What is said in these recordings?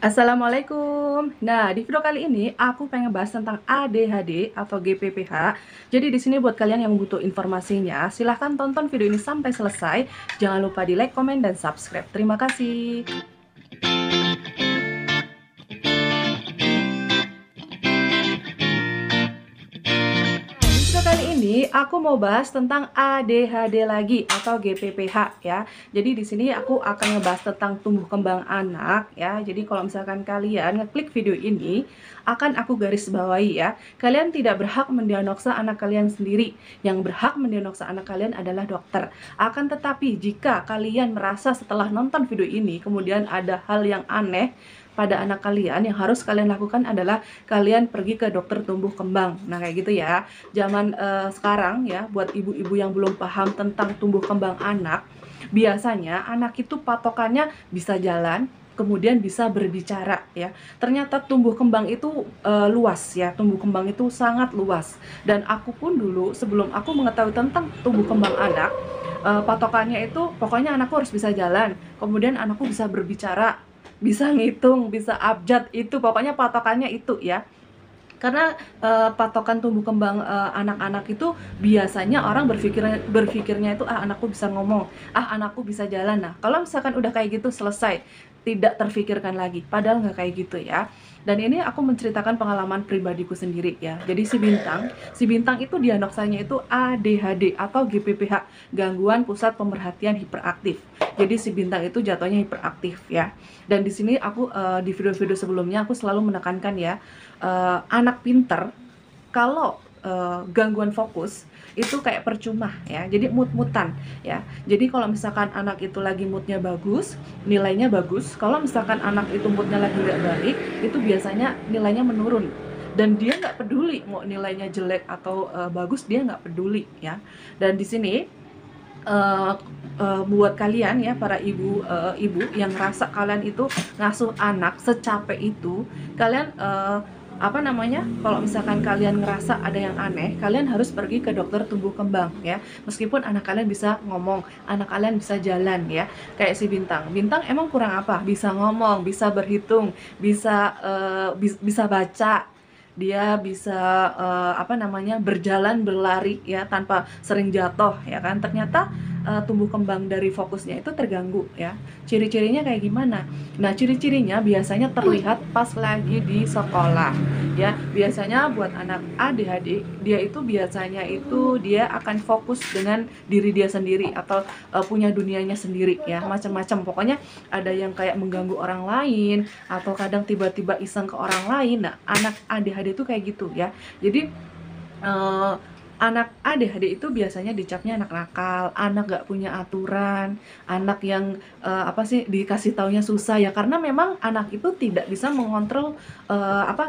Assalamualaikum. Nah, di video kali ini aku pengen bahas tentang ADHD atau GPPH. Jadi di sini buat kalian yang butuh informasinya, silahkan tonton video ini sampai selesai. Jangan lupa di like, komen, dan subscribe. Terima kasih. Video kali ini aku mau bahas tentang ADHD lagi atau GPPH ya. Jadi di sini aku akan ngebahas tentang tumbuh kembang anak ya. Jadi kalau misalkan kalian ngeklik video ini, akan aku garis bawahi ya. Kalian tidak berhak mendiagnosa anak kalian sendiri. Yang berhak mendiagnosa anak kalian adalah dokter. Akan tetapi jika kalian merasa setelah nonton video ini kemudian ada hal yang aneh pada anak kalian, yang harus kalian lakukan adalah kalian pergi ke dokter tumbuh kembang. Nah kayak gitu ya. Zaman sekarang ya, buat ibu-ibu yang belum paham tentang tumbuh kembang anak, biasanya anak itu patokannya bisa jalan, kemudian bisa berbicara ya. Ternyata tumbuh kembang itu luas ya, tumbuh kembang itu sangat luas. Dan aku pun dulu sebelum aku mengetahui tentang tumbuh kembang anak, patokannya itu pokoknya anakku harus bisa jalan, kemudian anakku bisa berbicara, bisa ngitung, bisa abjad, itu pokoknya patokannya itu ya. Karena patokan tumbuh kembang anak-anak itu biasanya orang berpikirnya itu anakku bisa ngomong, anakku bisa jalan. Nah kalau misalkan udah kayak gitu selesai, tidak terfikirkan lagi, padahal nggak kayak gitu ya. Dan ini aku menceritakan pengalaman pribadiku sendiri ya. Jadi si bintang itu diagnosanya itu ADHD atau GPPH, gangguan pusat pemerhatian hiperaktif. Jadi si bintang itu jatuhnya hiperaktif ya. Dan di sini aku di video-video sebelumnya aku selalu menekankan ya, anak pinter kalau gangguan fokus itu kayak percuma ya, jadi mut-mutan ya. Jadi kalau misalkan anak itu lagi moodnya bagus, nilainya bagus. Kalau misalkan anak itu moodnya lagi nggak baik, itu biasanya nilainya menurun. Dan dia nggak peduli mau nilainya jelek atau bagus, dia nggak peduli ya. Dan di sini buat kalian ya, para ibu yang ngerasa kalian itu ngasuh anak secapek itu, kalian kalau misalkan kalian ngerasa ada yang aneh, kalian harus pergi ke dokter tumbuh kembang ya. Meskipun anak kalian bisa ngomong, anak kalian bisa jalan ya, kayak si bintang emang kurang apa, bisa ngomong, bisa berhitung, bisa baca, dia bisa berjalan, berlari ya tanpa sering jatuh ya kan. Ternyata tumbuh kembang dari fokusnya itu terganggu ya. Ciri-cirinya kayak gimana? Nah, ciri-cirinya biasanya terlihat pas lagi di sekolah ya. Biasanya buat anak ADHD, dia itu biasanya itu dia akan fokus dengan diri dia sendiri atau punya dunianya sendiri ya, macam-macam. Pokoknya ada yang kayak mengganggu orang lain atau kadang tiba-tiba iseng ke orang lain. Nah, anak ADHD itu kayak gitu ya. Jadi anak ADHD itu biasanya dicapnya anak nakal, anak gak punya aturan, anak yang dikasih taunya susah ya, karena memang anak itu tidak bisa mengontrol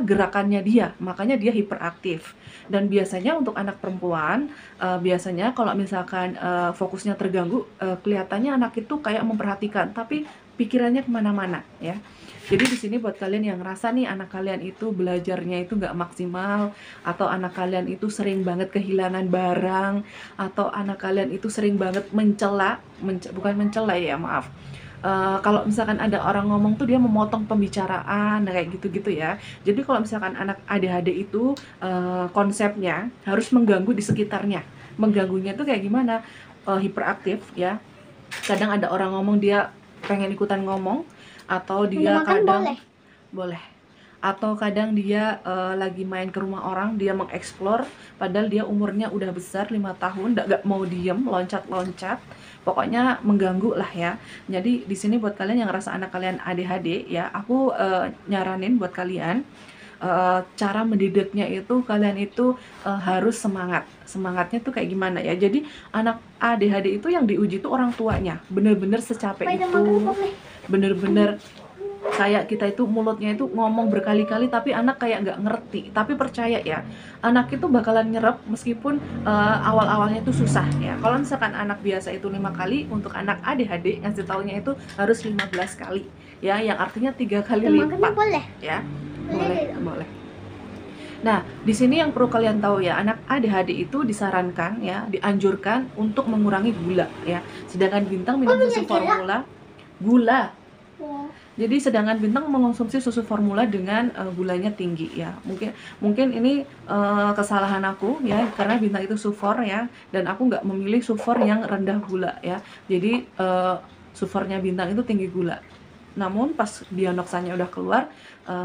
gerakannya dia, makanya dia hiperaktif. Dan biasanya untuk anak perempuan, biasanya kalau misalkan fokusnya terganggu, kelihatannya anak itu kayak memperhatikan, tapi pikirannya kemana-mana ya. Jadi di sini buat kalian yang ngerasa nih anak kalian itu belajarnya itu nggak maksimal, atau anak kalian itu sering banget kehilangan barang, atau anak kalian itu sering banget bukan mencela ya, maaf. Kalau misalkan ada orang ngomong tuh dia memotong pembicaraan, nah kayak gitu-gitu ya. Jadi kalau misalkan anak ADHD itu konsepnya harus mengganggu di sekitarnya. Mengganggunya tuh kayak gimana? Hiperaktif ya. Kadang ada orang ngomong dia pengen ikutan ngomong, atau dia kadang boleh, atau kadang dia lagi main ke rumah orang, dia mengeksplor padahal dia umurnya udah besar 5 tahun, gak mau diem, loncat-loncat, pokoknya mengganggu lah ya. Jadi di sini buat kalian yang ngerasa anak kalian ADHD ya, aku nyaranin buat kalian, cara mendidiknya itu kalian itu harus semangatnya tuh kayak gimana ya. Jadi anak ADHD itu yang diuji tuh orang tuanya, bener-bener secapek itu, bener-bener kayak kita itu mulutnya itu ngomong berkali-kali tapi anak kayak nggak ngerti. Tapi percaya ya, anak itu bakalan nyerap meskipun awal-awalnya itu susah ya. Kalau misalkan anak biasa itu 5 kali, untuk anak ADHD ngasih taunya itu harus 15 kali ya, yang artinya 3 kali lipat ya. Boleh. Nah, di sini yang perlu kalian tahu ya, anak ADHD itu disarankan ya, dianjurkan untuk mengurangi gula ya. Sedangkan bintang minum susu formula gula. Jadi sedangkan Bintang mengonsumsi susu formula dengan gulanya tinggi ya. Mungkin ini kesalahan aku ya, karena Bintang itu sufor ya, dan aku nggak memilih sufor yang rendah gula ya. Jadi sufornya Bintang itu tinggi gula. Namun pas Bionoxanya udah keluar,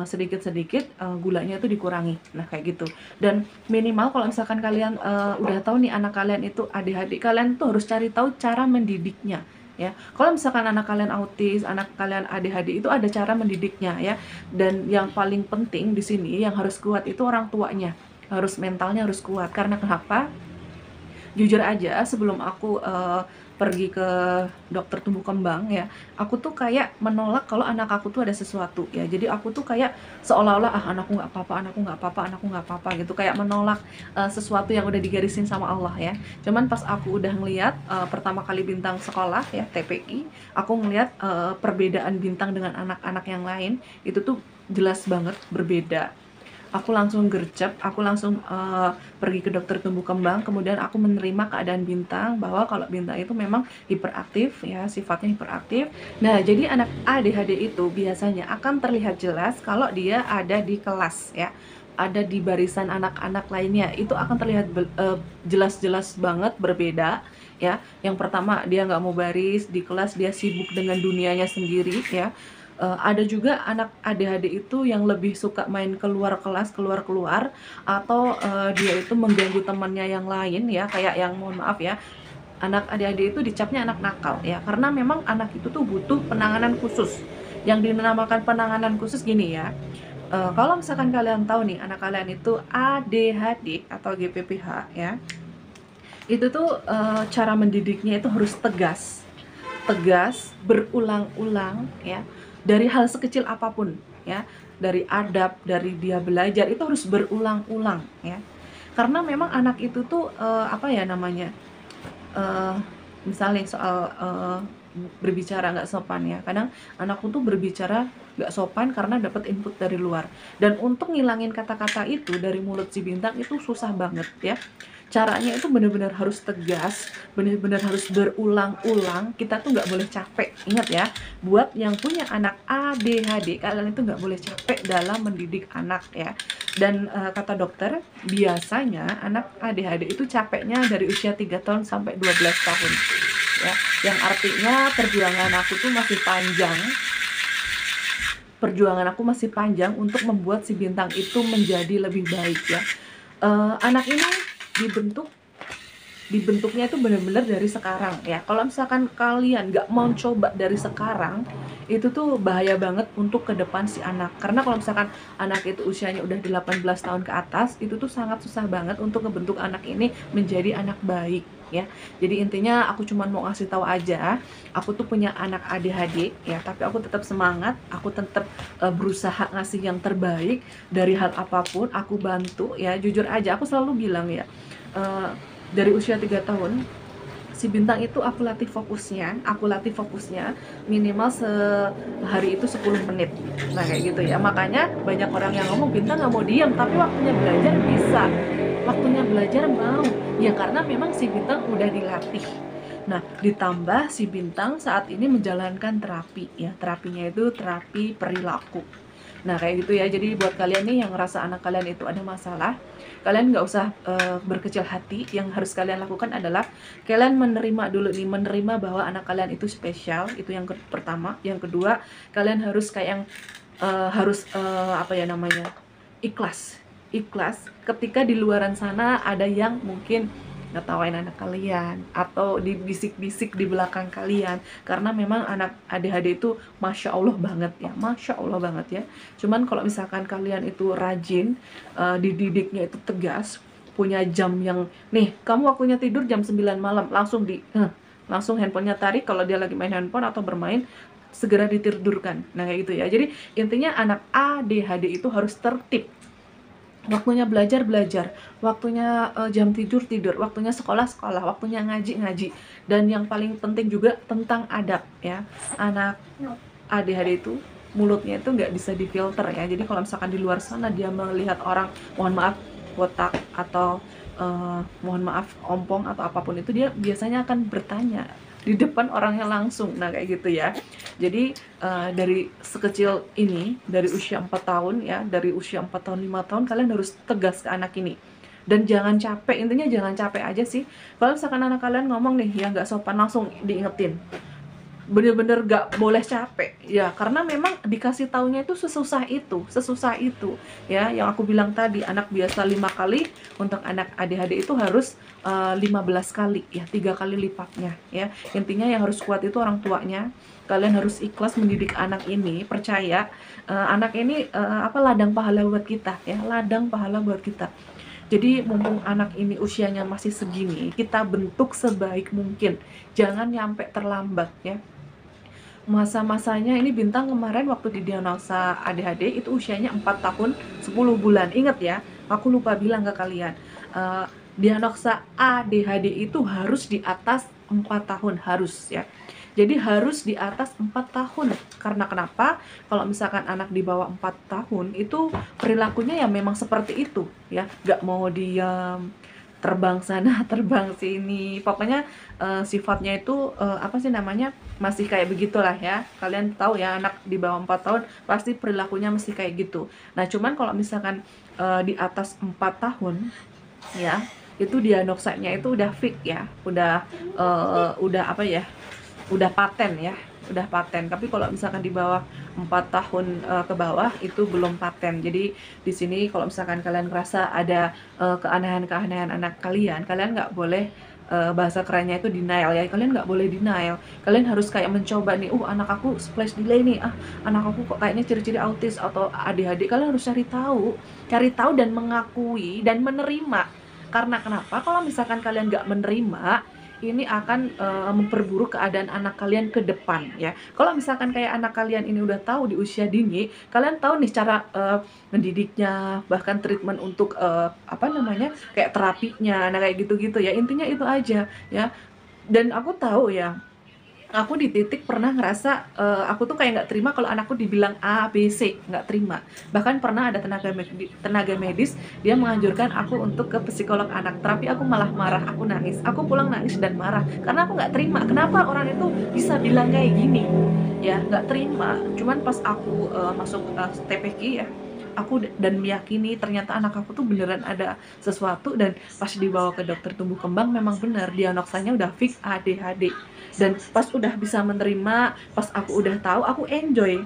sedikit-sedikit gulanya itu dikurangi. Nah kayak gitu. Dan minimal kalau misalkan kalian udah tahu nih anak kalian itu ADHD, kalian tuh harus cari tahu cara mendidiknya ya. Kalau misalkan anak kalian autis, anak kalian ADHD, itu ada cara mendidiknya ya. Dan yang paling penting di sini yang harus kuat itu orang tuanya. Mentalnya harus kuat. Karena kenapa? Jujur aja sebelum aku pergi ke dokter tumbuh kembang ya, aku tuh kayak menolak kalau anak aku tuh ada sesuatu ya. Jadi aku tuh kayak seolah-olah anakku nggak apa-apa, anakku nggak apa-apa, anakku nggak apa-apa gitu, kayak menolak sesuatu yang udah digarisin sama Allah ya. Cuman pas aku udah ngeliat pertama kali Bintang sekolah ya, TPI, aku ngeliat perbedaan Bintang dengan anak-anak yang lain itu tuh jelas banget berbeda. Aku langsung gercep, aku langsung pergi ke dokter tumbuh kembang, kemudian aku menerima keadaan Bintang bahwa kalau Bintang itu memang hiperaktif ya, sifatnya hiperaktif. Nah, jadi anak ADHD itu biasanya akan terlihat jelas kalau dia ada di kelas ya, ada di barisan anak-anak lainnya, itu akan terlihat jelas-jelas banget berbeda ya. Yang pertama, dia nggak mau baris di kelas, dia sibuk dengan dunianya sendiri ya. Ada juga anak ADHD itu yang lebih suka main keluar kelas, keluar-keluar, atau dia itu mengganggu temannya yang lain ya, kayak yang mohon maaf ya, anak ADHD itu dicapnya anak nakal ya, karena memang anak itu tuh butuh penanganan khusus. Yang dinamakan penanganan khusus gini ya, kalau misalkan kalian tahu nih anak kalian itu ADHD atau GPPH ya, itu tuh cara mendidiknya itu harus tegas, berulang-ulang ya, dari hal sekecil apapun ya, dari adab, dari dia belajar itu harus berulang-ulang ya. Karena memang anak itu tuh apa ya namanya, uh, misalnya soal berbicara nggak sopan ya, kadang anakku tuh berbicara nggak sopan karena dapat input dari luar, dan untuk ngilangin kata-kata itu dari mulut si Bintang itu susah banget ya. Caranya itu benar-benar harus tegas, benar-benar harus berulang-ulang. Kita tuh nggak boleh capek. Ingat ya, buat yang punya anak ADHD, kalian itu nggak boleh capek dalam mendidik anak ya. Dan kata dokter, biasanya anak ADHD itu capeknya dari usia 3 tahun sampai 12 tahun ya. Yang artinya perjuangan aku tuh masih panjang. Perjuangan aku masih panjang untuk membuat si Bintang itu menjadi lebih baik ya. Anak ini dibentuknya itu benar-benar dari sekarang ya. Kalau misalkan kalian nggak mau coba dari sekarang, itu tuh bahaya banget untuk ke depan si anak. Karena kalau misalkan anak itu usianya udah 18 tahun ke atas, itu tuh sangat susah banget untuk ngebentuk anak ini menjadi anak baik ya. Jadi intinya aku cuma mau ngasih tahu aja, aku tuh punya anak ADHD ya, tapi aku tetap semangat, aku tetap berusaha ngasih yang terbaik dari hal apapun, aku bantu ya. Jujur aja aku selalu bilang ya, dari usia 3 tahun si Bintang itu aku latih fokusnya minimal sehari itu 10 menit. Nah kayak gitu ya, makanya banyak orang yang ngomong Bintang nggak mau diam, tapi waktunya belajar bisa, waktunya belajar mau ya, karena memang si Bintang udah dilatih. Nah ditambah si Bintang saat ini menjalankan terapi ya, terapinya itu terapi perilaku. Nah kayak gitu ya. Jadi buat kalian nih yang ngerasa anak kalian itu ada masalah, kalian nggak usah berkecil hati. Yang harus kalian lakukan adalah kalian menerima dulu nih, menerima bahwa anak kalian itu spesial. Itu yang pertama. Yang kedua, kalian harus kayak yang apa ya namanya, ikhlas ketika di luaran sana ada yang mungkin ngetawain anak kalian atau dibisik-bisik di belakang kalian, karena memang anak ADHD itu masya Allah banget ya. Cuman kalau misalkan kalian itu rajin, dididiknya itu tegas, punya jam yang nih kamu waktunya tidur jam 9 malam, langsung handphonenya tarik, kalau dia lagi main handphone atau bermain segera ditidurkan. Nah kayak gitu ya. Jadi intinya anak ADHD itu harus tertib, waktunya belajar, waktunya jam tidur, waktunya sekolah, waktunya ngaji. Dan yang paling penting juga tentang adab ya. Anak ADHD itu mulutnya itu nggak bisa difilter ya. Jadi kalau misalkan di luar sana dia melihat orang, mohon maaf, botak atau mohon maaf ompong atau apapun itu, dia biasanya akan bertanya, di depan orangnya langsung. Nah kayak gitu ya. Jadi dari sekecil ini, dari usia 4 tahun ya, dari usia 4 tahun 5 tahun kalian harus tegas ke anak ini. Dan jangan capek, intinya jangan capek aja sih. Kalau misalkan anak kalian ngomong nih yang nggak sopan, langsung diingetin, bener-bener gak boleh capek ya, karena memang dikasih taunya itu sesusah itu ya, yang aku bilang tadi, anak biasa 5 kali, untuk anak ADHD itu harus 15 kali ya, 3 kali lipatnya ya. Intinya yang harus kuat itu orang tuanya. Kalian harus ikhlas mendidik anak ini, percaya anak ini ladang pahala buat kita ya, ladang pahala buat kita. Jadi mumpung anak ini usianya masih segini, kita bentuk sebaik mungkin, jangan nyampe terlambat ya. Masa-masanya ini Bintang kemarin waktu didiagnosa ADHD itu usianya 4 tahun 10 bulan. Ingat ya, aku lupa bilang ke kalian, diagnosa ADHD itu harus di atas 4 tahun, harus ya. Jadi harus di atas 4 tahun. Karena kenapa? Kalau misalkan anak di bawah 4 tahun itu perilakunya ya memang seperti itu ya, gak mau diam, terbang sana, terbang sini. Pokoknya sifatnya itu masih kayak begitulah ya. Kalian tahu ya, anak di bawah 4 tahun pasti perilakunya masih kayak gitu. Nah, cuman kalau misalkan di atas 4 tahun ya, itu diagnosanya itu udah fix ya. Udah paten ya, udah paten. Tapi kalau misalkan di bawah 4 tahun ke bawah itu belum paten. Jadi di sini kalau misalkan kalian ngerasa ada keanehan-keanehan anak kalian nggak boleh, bahasa kerennya itu denial ya. Kalian nggak boleh denial. Kalian harus kayak mencoba nih, anak aku splash delay nih, anak aku kok kayaknya ciri-ciri autis atau ADHD. Kalian harus cari tahu dan mengakui dan menerima. Karena kenapa? Kalau misalkan kalian nggak menerima, ini akan memperburuk keadaan anak kalian ke depan ya. Kalau misalkan kayak anak kalian ini udah tahu di usia dini, kalian tahu nih cara mendidiknya, bahkan treatment untuk kayak terapinya, nah kayak gitu-gitu ya. Intinya itu aja ya. Dan aku tahu ya, aku di titik pernah ngerasa aku tuh kayak nggak terima kalau anakku dibilang A, B, C, nggak terima. Bahkan pernah ada tenaga medis dia menganjurkan aku untuk ke psikolog anak, tapi aku malah marah, aku nangis, aku pulang nangis dan marah karena aku nggak terima kenapa orang itu bisa bilang kayak gini ya, nggak terima. Cuman pas aku masuk TPQ ya, aku dan meyakini ternyata anak aku tuh beneran ada sesuatu, dan pas dibawa ke dokter tumbuh kembang memang bener diagnosanya udah fix ADHD. Dan pas udah bisa menerima, pas aku udah tahu, aku enjoy.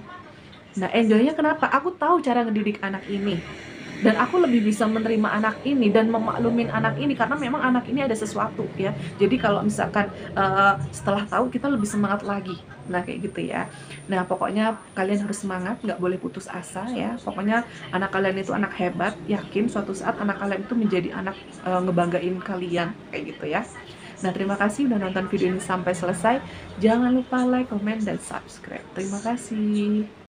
Nah, enjoynya kenapa? Aku tahu cara ngedidik anak ini, dan aku lebih bisa menerima anak ini dan memaklumin anak ini karena memang anak ini ada sesuatu ya. Jadi kalau misalkan setelah tahu, kita lebih semangat lagi. Nah kayak gitu ya. Nah pokoknya kalian harus semangat, nggak boleh putus asa ya. Pokoknya anak kalian itu anak hebat, yakin suatu saat anak kalian itu menjadi anak ngebanggain kalian kayak gitu ya. Nah terima kasih udah nonton video ini sampai selesai. Jangan lupa like, comment, dan subscribe. Terima kasih.